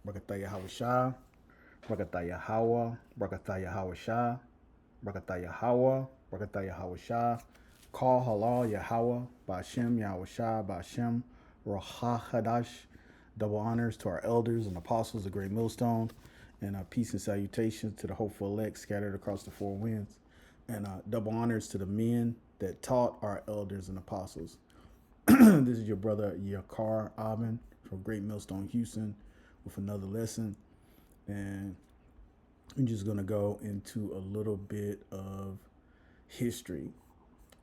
Brakataya Hawashah, Brakataya Hawa, Brakataya Hawashah, Brakataya Hawa, Brakataya Hawashah, Call Halal Yahweh, Ba'ashem Yahushah, Ba'ashem Roha Hadash. Double honors to our elders and apostles of Great Millstone, and peace and salutations to the hopeful elect scattered across the four winds, and double honors to the men that taught our elders and apostles. This is your brother Yakar Abin from Great Millstone, Houston, with another lesson. And I'm just going to go into a little bit of history.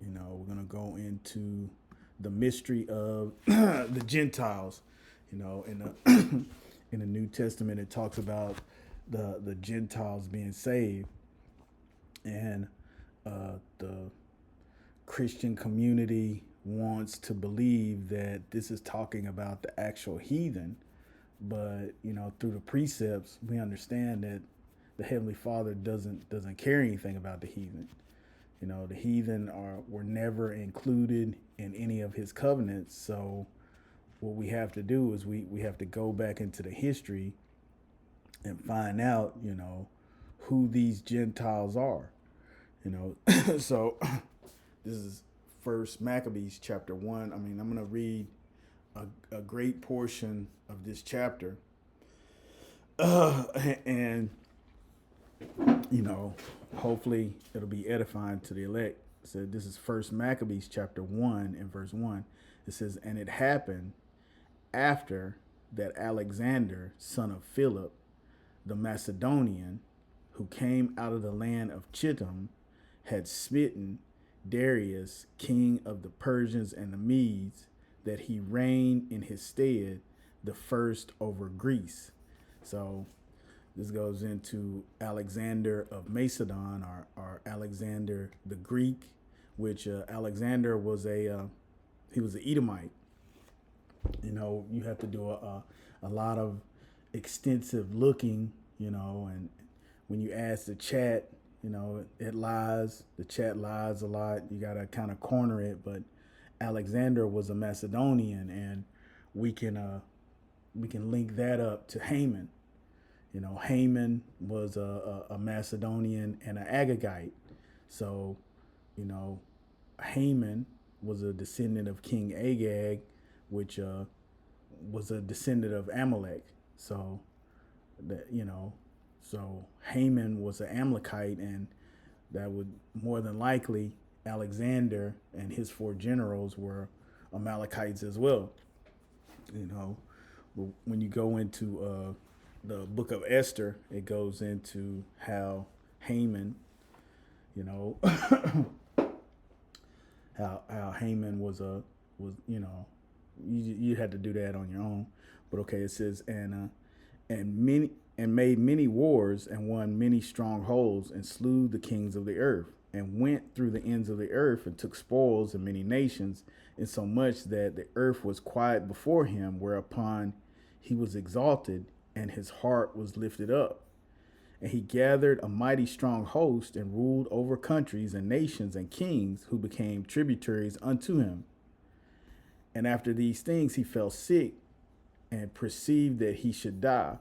We're going to go into the mystery of the Gentiles. In the in the New Testament, it talks about the Gentiles being saved, and the Christian community wants to believe that this is talking about the actual heathen. But through the precepts, we understand that the Heavenly Father doesn't care anything about the heathen. The heathen were never included in any of his covenants. So what we have to do is we have to go back into the history and find out, who these Gentiles are. So this is First Maccabees chapter 1. I'm going to read a great portion of this chapter, and hopefully it'll be edifying to the elect. So this is First Maccabees chapter 1 and verse 1. It says, "And it happened after that Alexander, son of Philip, the Macedonian, who came out of the land of Chittim, had smitten Darius, king of the Persians and the Medes, that he reigned in his stead the first over Greece." So this goes into Alexander of Macedon, or Alexander the Greek, which Alexander was he was an Edomite. You have to do a lot of extensive looking, and when you ask the chat, it lies. The chat lies a lot. You got to kind of corner it, but Alexander was a Macedonian, and we can link that up to Haman. Haman was a Macedonian and an Agagite. So, Haman was a descendant of King Agag, which was a descendant of Amalek. So, so Haman was an Amalekite, and that would more than likely Alexander and his four generals were Amalekites as well. When you go into the book of Esther, it goes into how Haman, how Haman was you had to do that on your own. But okay, it says, and made many wars and won many strongholds and slew the kings of the earth and went through the ends of the earth and took spoils of many nations, insomuch that the earth was quiet before him, whereupon he was exalted and his heart was lifted up. And he gathered a mighty strong host and ruled over countries and nations and kings who became tributaries unto him. And after these things he fell sick and perceived that he should die.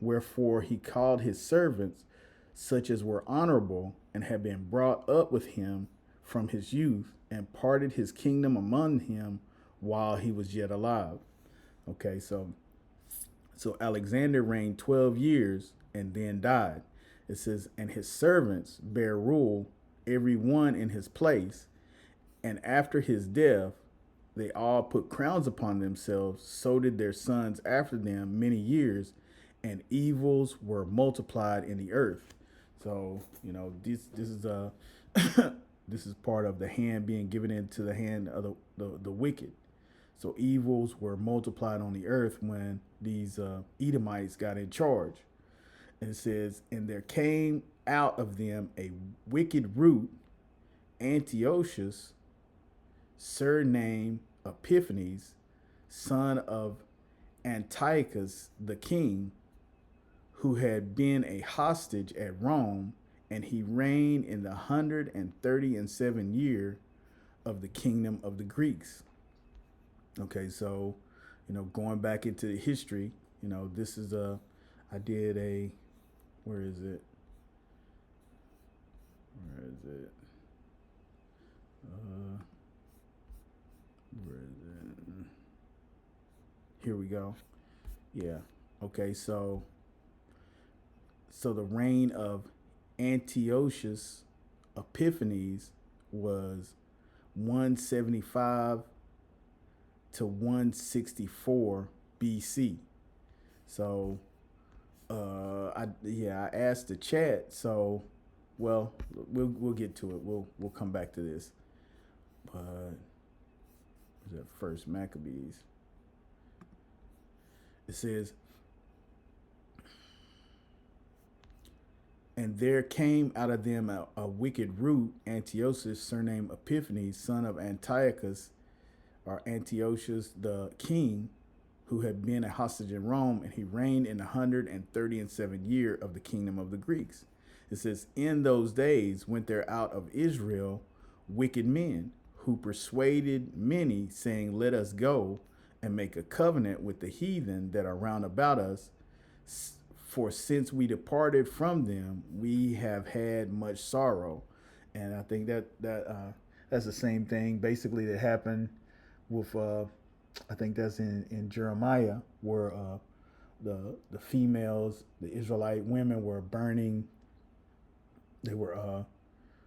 Wherefore he called his servants, such as were honorable and had been brought up with him from his youth, and parted his kingdom among him while he was yet alive. Okay, so Alexander reigned 12 years and then died. It says, and his servants bare rule, every one in his place. And after his death, they all put crowns upon themselves, so did their sons after them many years, and evils were multiplied in the earth. So, this is this is part of the hand being given into the hand of the wicked. So evils were multiplied on the earth when these Edomites got in charge. And it says, and there came out of them a wicked root, Antiochus, surnamed Epiphanes, son of Antiochus the king, who had been a hostage at Rome, and he reigned in the 137th year of the kingdom of the Greeks. Okay, so, going back into the history, This is I did a, where is it? Where is it? Uh, where is it? Here we go. Yeah. Okay. So the reign of Antiochus Epiphanes was 175 to 164 BC. So I asked the chat. So well, we'll get to it. We'll come back to this. But is that First Maccabees? It says, and there came out of them a wicked root, Antiochus, surnamed Epiphanes, son of Antiochus, or Antiochus the king, who had been a hostage in Rome, and he reigned in 137 year of the kingdom of the Greeks. It says, in those days went there out of Israel wicked men, who persuaded many, saying, let us go and make a covenant with the heathen that are round about us. For since we departed from them, we have had much sorrow. And I think that's the same thing basically that happened with I think that's in Jeremiah, where the females, the Israelite women, were burning. They were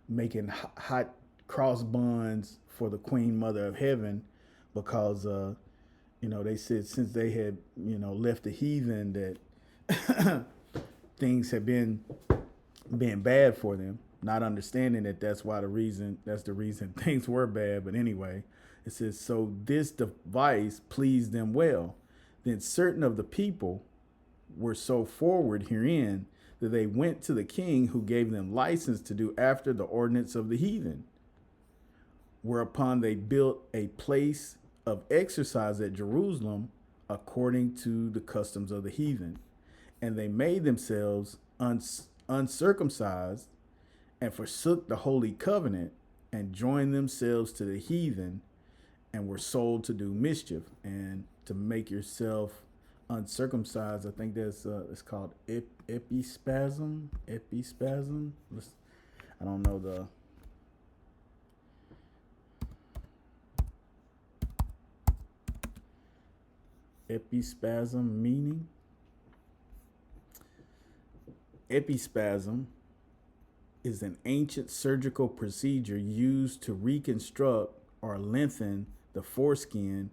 making hot cross buns for the Queen Mother of Heaven, because they said since they had left the heathen, that things had been bad for them, not understanding that that's the reason things were bad. But anyway, it says, so this device pleased them well. Then certain of the people were so forward herein that they went to the king, who gave them license to do after the ordinance of the heathen. Whereupon they built a place of exercise at Jerusalem according to the customs of the heathen. And they made themselves uncircumcised, and forsook the holy covenant, and joined themselves to the heathen, and were sold to do mischief. And to make yourself uncircumcised, I think that's it's called epispasm. I don't know the epispasm meaning. Epispasm is an ancient surgical procedure used to reconstruct or lengthen the foreskin,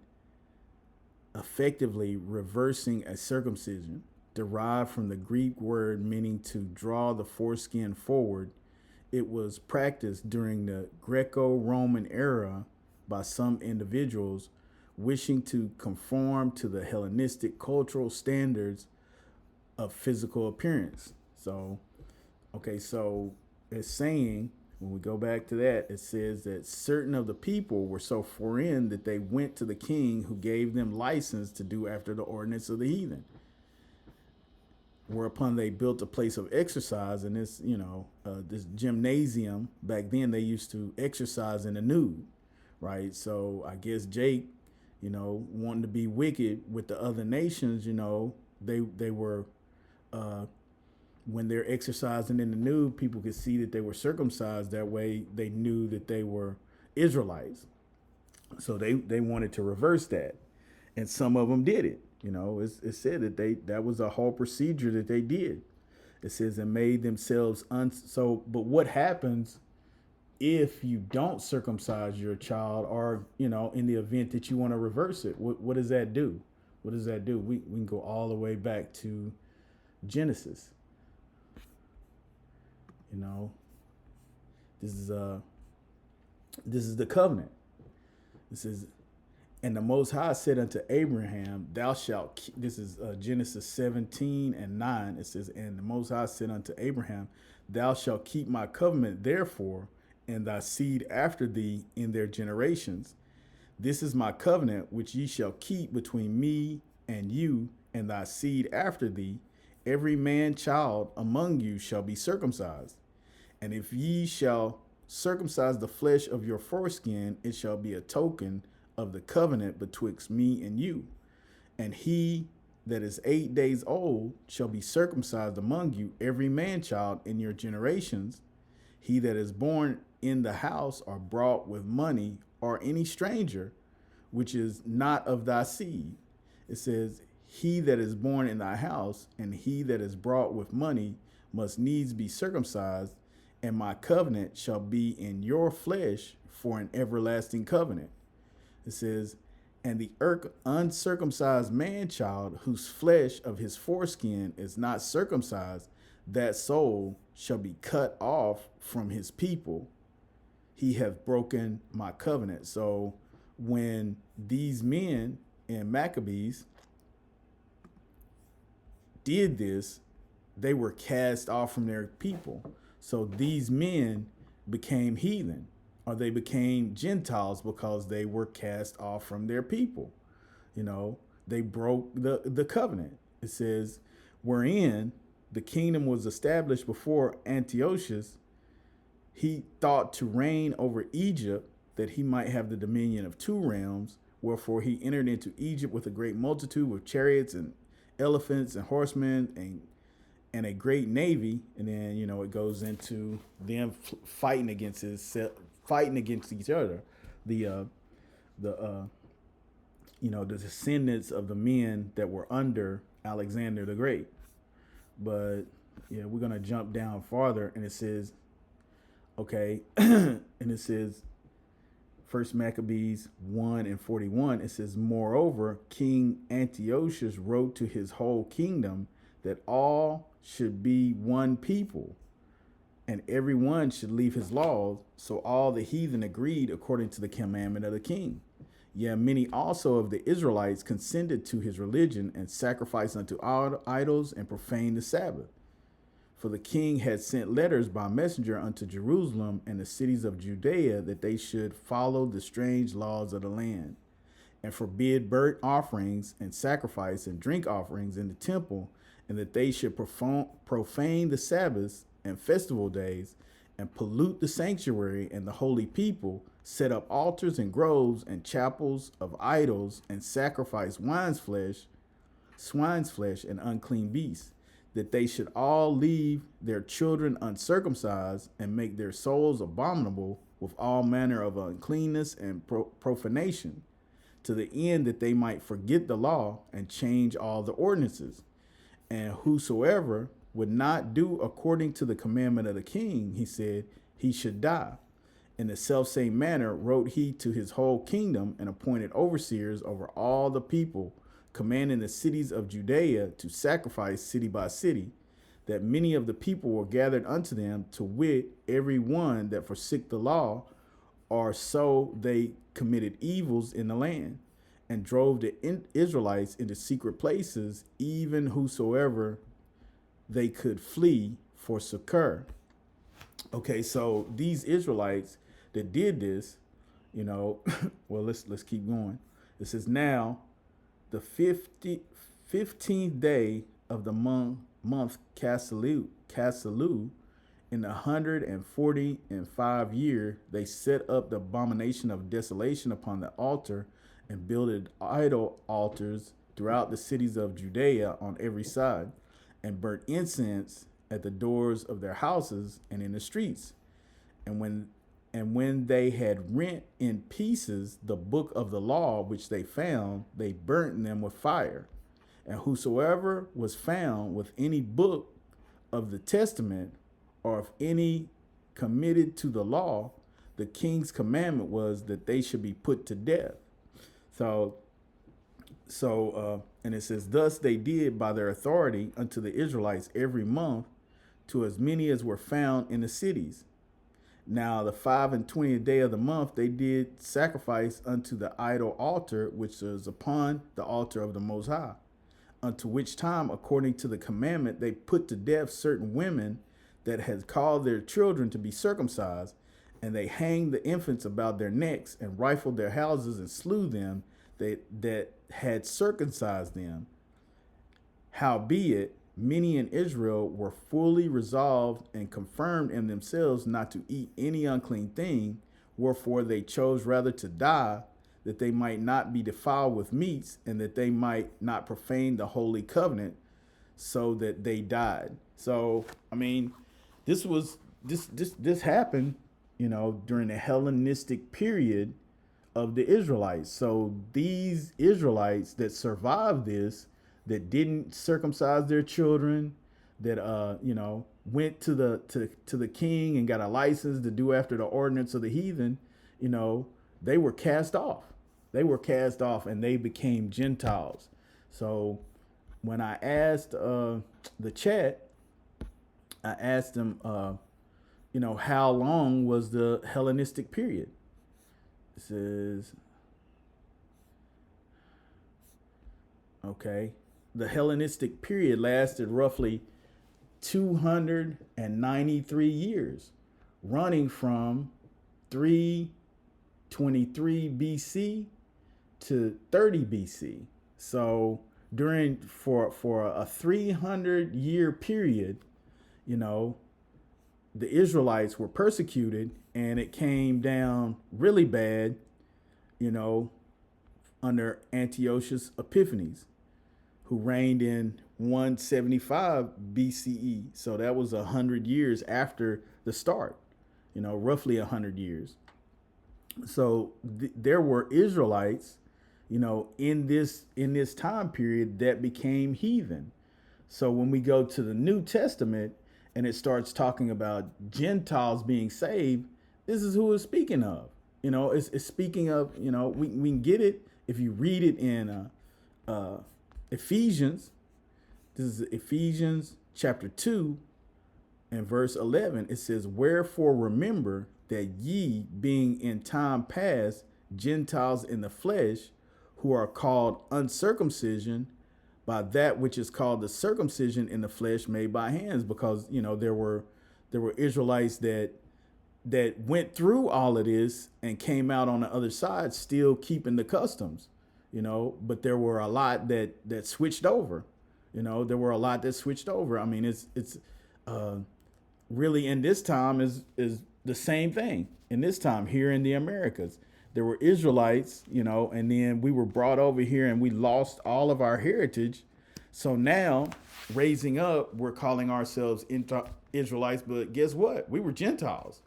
effectively reversing a circumcision, derived from the Greek word meaning to draw the foreskin forward. It was practiced during the Greco-Roman era by some individuals wishing to conform to the Hellenistic cultural standards of physical appearance. So it's saying, when we go back to that, it says that certain of the people were so foreign that they went to the king, who gave them license to do after the ordinance of the heathen. Whereupon they built a place of exercise, and this gymnasium. Back then they used to exercise in the nude, right? So I guess Jake, wanting to be wicked with the other nations, they were when they're exercising in the nude, people could see that they were circumcised. That way they knew that they were Israelites. So they wanted to reverse that. And some of them did it. It said that that was a whole procedure that they did. It says, and made themselves but what happens if you don't circumcise your child, or, in the event that you want to reverse it? What does that do? What does that do? We can go all the way back to Genesis. This is the covenant. This is, and the Most High said unto Abraham, thou shalt, this is Genesis 17:9. It says, and the Most High said unto Abraham, thou shalt keep my covenant, therefore, and thy seed after thee in their generations. This is my covenant which ye shall keep between me and you and thy seed after thee. Every man child among you shall be circumcised. And if ye shall circumcise the flesh of your foreskin, it shall be a token of the covenant betwixt me and you. And he that is 8 days old shall be circumcised among you, every man child in your generations. He that is born in the house or brought with money, or any stranger, which is not of thy seed. It says, he that is born in thy house, and he that is brought with money, must needs be circumcised, and my covenant shall be in your flesh for an everlasting covenant. It says, and the uncircumcised man child, whose flesh of his foreskin is not circumcised, that soul shall be cut off from his people. He hath broken my covenant. So when these men in Maccabees did this, they were cast off from their people. So these men became heathen, or they became Gentiles because they were cast off from their people. You know, they broke the covenant. It says, wherein the kingdom was established before Antiochus, he thought to reign over Egypt, that he might have the dominion of two realms. Wherefore he entered into Egypt with a great multitude of chariots and elephants and horsemen and a great navy. And then, you know, it goes into them fighting against each other. The descendants of the men that were under Alexander the Great. But yeah, we're gonna jump down farther, and it says, okay, and it says, First Maccabees 1:41, it says, moreover, King Antiochus wrote to his whole kingdom that all should be one people, and every one should leave his laws. So all the heathen agreed according to the commandment of the king. Yeah, many also of the Israelites consented to his religion, and sacrificed unto idols, and profaned the Sabbath. For the king had sent letters by messenger unto Jerusalem and the cities of Judea, that they should follow the strange laws of the land, and forbid burnt offerings and sacrifice and drink offerings in the temple, and that they should profane the Sabbaths and festival days, and pollute the sanctuary and the holy people, set up altars and groves and chapels of idols, and sacrifice swine's flesh and unclean beasts, that they should all leave their children uncircumcised, and make their souls abominable with all manner of uncleanness and profanation, to the end that they might forget the law and change all the ordinances. And whosoever would not do according to the commandment of the king, he said, he should die. In the selfsame manner wrote he to his whole kingdom, and appointed overseers over all the people, commanding the cities of Judea to sacrifice city by city, that many of the people were gathered unto them, to wit, every one that forsook the law, or so they committed evils in the land, and drove the Israelites into secret places, even whosoever they could flee for succor. Okay, so these Israelites that did this, you know, well, let's keep going. It says, now the 15th day of the month Caselu, in the 145 year, they set up the abomination of desolation upon the altar, and builded idol altars throughout the cities of Judea on every side, and burnt incense at the doors of their houses and in the streets. And when they had rent in pieces the book of the law which they found, they burnt them with fire. And whosoever was found with any book of the testament, or of any committed to the law, the king's commandment was that they should be put to death. So and it says, thus they did by their authority unto the Israelites every month, to as many as were found in the cities. Now the 25th day of the month they did sacrifice unto the idol altar, which was upon the altar of the Most High, unto which time, according to the commandment, they put to death certain women that had called their children to be circumcised, and they hanged the infants about their necks, and rifled their houses, and slew them that had circumcised them. Howbeit, many in Israel were fully resolved and confirmed in themselves not to eat any unclean thing, wherefore they chose rather to die that they might not be defiled with meats, and that they might not profane the holy covenant, so that they died. So, I mean, this happened, during the Hellenistic period of the Israelites. So these Israelites that survived this, that didn't circumcise their children, that went to the king and got a license to do after the ordinance of the heathen, they were cast off. They were cast off and they became Gentiles. So when I asked the chat, I asked them, how long was the Hellenistic period? It says, okay, the Hellenistic period lasted roughly 293 years, running from 323 BC to 30 BC. So for a 300-year period, the Israelites were persecuted, and it came down really bad, under Antiochus Epiphanes, who reigned in 175 BCE. So that was 100 years after the start, roughly 100 years. So there were Israelites, in this time period that became heathen. So when we go to the New Testament and it starts talking about Gentiles being saved, this is who it's speaking of. It's speaking of, we can get it if you read it in Ephesians. This is Ephesians chapter 2 and verse 11. It says, "Wherefore remember that ye, being in time past Gentiles in the flesh, who are called uncircumcision by that which is called the circumcision in the flesh made by hands." Because there were Israelites that went through all of this and came out on the other side still keeping the customs, but there were a lot that switched over. There were a lot that switched over. I mean, it's really in this time is the same thing. In this time here in the Americas, there were Israelites, and then we were brought over here and we lost all of our heritage. So now, raising up, we're calling ourselves Israelites, but guess what? We were Gentiles.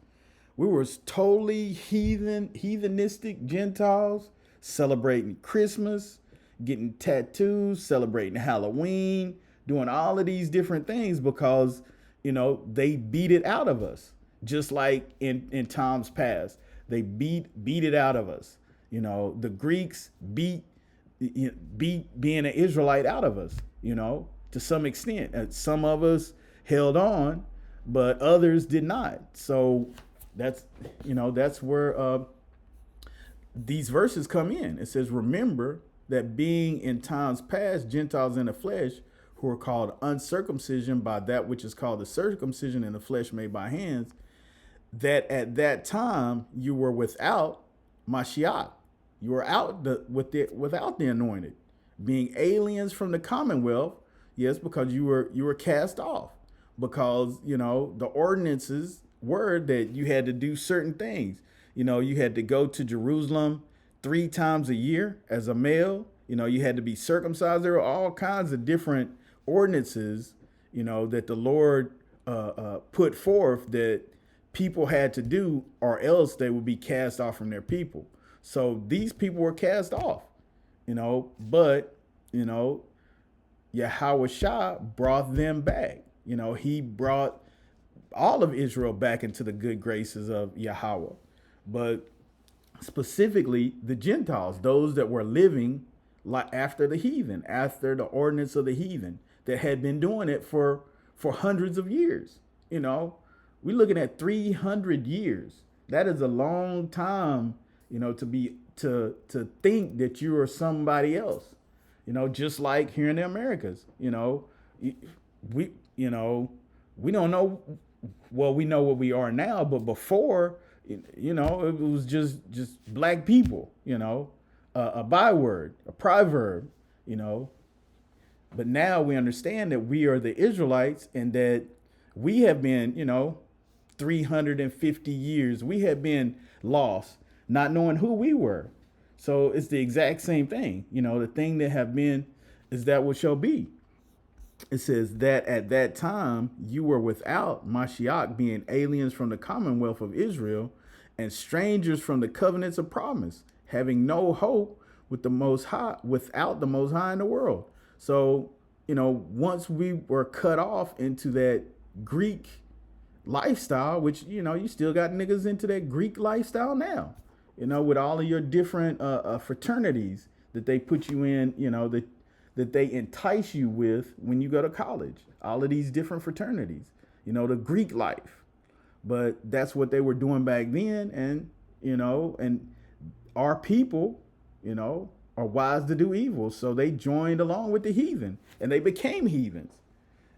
We were totally heathenistic Gentiles, celebrating Christmas, getting tattoos, celebrating Halloween, doing all of these different things because, they beat it out of us. Just like in times past, they beat it out of us. The Greeks beat being an Israelite out of us, to some extent. Some of us held on, but others did not. So that's where these verses come in. It says, "Remember that being in times past Gentiles in the flesh, who are called uncircumcision by that which is called the circumcision in the flesh made by hands, that at that time you were without Mashiach." You were without the anointed, being aliens from the commonwealth. Yes, because you were cast off, because the ordinances were that you had to do certain things. You had to go to Jerusalem 3 times a year as a male. You had to be circumcised. There were all kinds of different ordinances, that the Lord put forth that people had to do, or else they would be cast off from their people. So these people were cast off, but, Yahweh Shah brought them back. He brought all of Israel back into the good graces of Yahweh. But specifically the Gentiles, those that were living after the heathen, after the ordinance of the heathen, that had been doing it for hundreds of years. We're looking at 300 years. That is a long time, to think that you are somebody else. Just like here in the Americas, we don't know. Well, we know what we are now, but before, it was just black people, a byword, a proverb, but now we understand that we are the Israelites and that we have been, 350 years, we have been lost, not knowing who we were. So it's the exact same thing. The thing that have been is that what shall be. It says that at that time you were without Mashiach, being aliens from the commonwealth of Israel and strangers from the covenants of promise, having no hope with the Most High, without the Most High in the world. So, once we were cut off into that Greek lifestyle, which, you still got niggas into that Greek lifestyle now, with all of your different fraternities that they put you in, that they entice you with when you go to college, all of these different fraternities, the Greek life. But that's what they were doing back then. And our people, are wise to do evil. So they joined along with the heathen and they became heathens.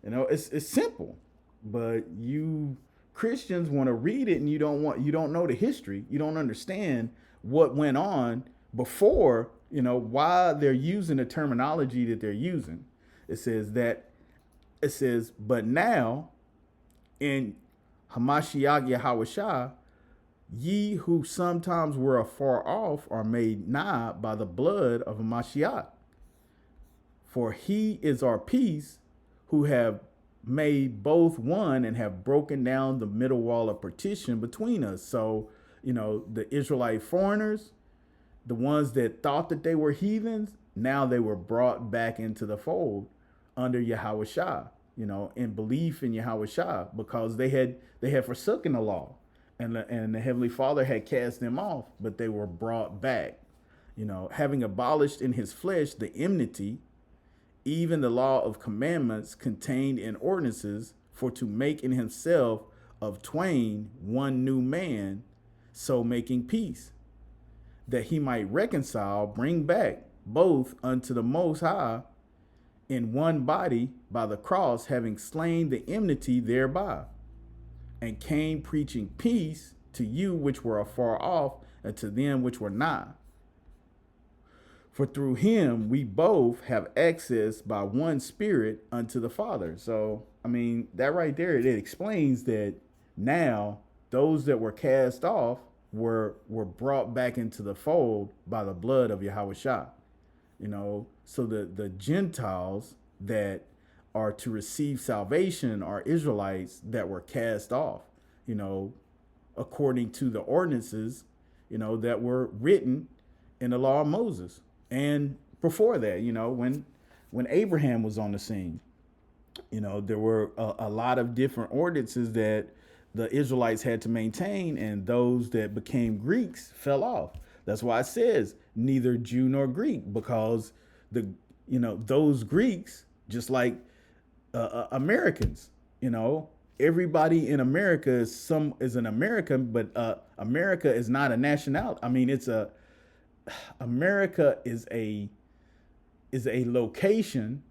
It's simple, but you Christians want to read it and you don't know the history. You don't understand what went on before, why they're using the terminology that they're using. It says, but now in Hamashiach Yahushua, ye who sometimes were afar off are made nigh by the blood of Hamashiach. For he is our peace, who have made both one and have broken down the middle wall of partition between us. So, the Israelite foreigners, the ones that thought that they were heathens, now they were brought back into the fold under Yahushua, in belief in Yahushua, because they had forsaken the law, and the Heavenly Father had cast them off, but they were brought back, having abolished in his flesh the enmity, even the law of commandments contained in ordinances, for to make in himself of twain one new man, so making peace, that he might reconcile, bring back both unto the Most High in one body by the cross, having slain the enmity thereby, and came preaching peace to you which were afar off, and to them which were nigh. For through him we both have access by one Spirit unto the Father. So, that right there, it explains that now those that were cast off were brought back into the fold by the blood of Yahushua. So the Gentiles that are to receive salvation are Israelites that were cast off, according to the ordinances, that were written in the law of Moses. And before that, when Abraham was on the scene, there were a lot of different ordinances that the Israelites had to maintain, and those that became Greeks fell off. That's why it says neither Jew nor Greek, because those Greeks, just like Americans, everybody in America is an American, but America is not a nationality. America is a location,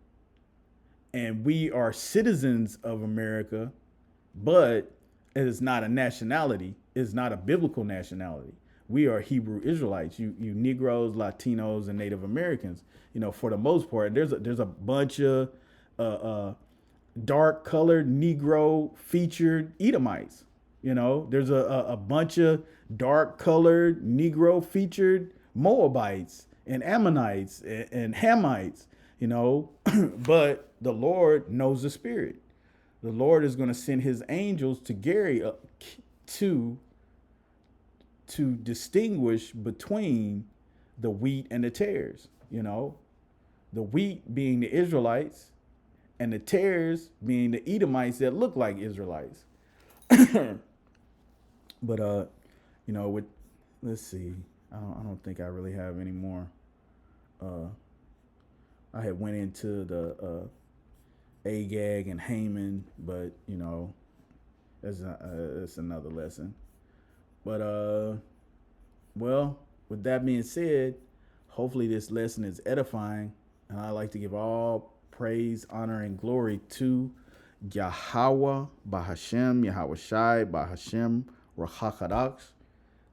and we are citizens of America, but it is not a nationality. It's not a biblical nationality. We are Hebrew Israelites. You Negroes, Latinos, and Native Americans. For the most part, there's a bunch of dark colored Negro featured Edomites. There's a bunch of dark colored Negro featured Moabites and Ammonites and Hamites, but the Lord knows the spirit. The Lord is going to send his angels to Gary to distinguish between the wheat and the tares, the wheat being the Israelites and the tares being the Edomites that look like Israelites. But, let's see. I don't think I really have any more. I had went into the Agag and Haman, but that's another lesson. But well, with that being said, hopefully this lesson is edifying, and I like to give all praise, honor, and glory to Yahweh, Bahashem, Yahweh Shai, Bahashem, Rahakadash.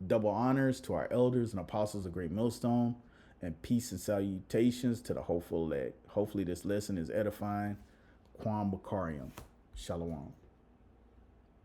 Double honors to our elders and apostles of Great Millstone, and peace and salutations to the hopeful elect. Hopefully this lesson is edifying. Kwam Bakarium. Shalom.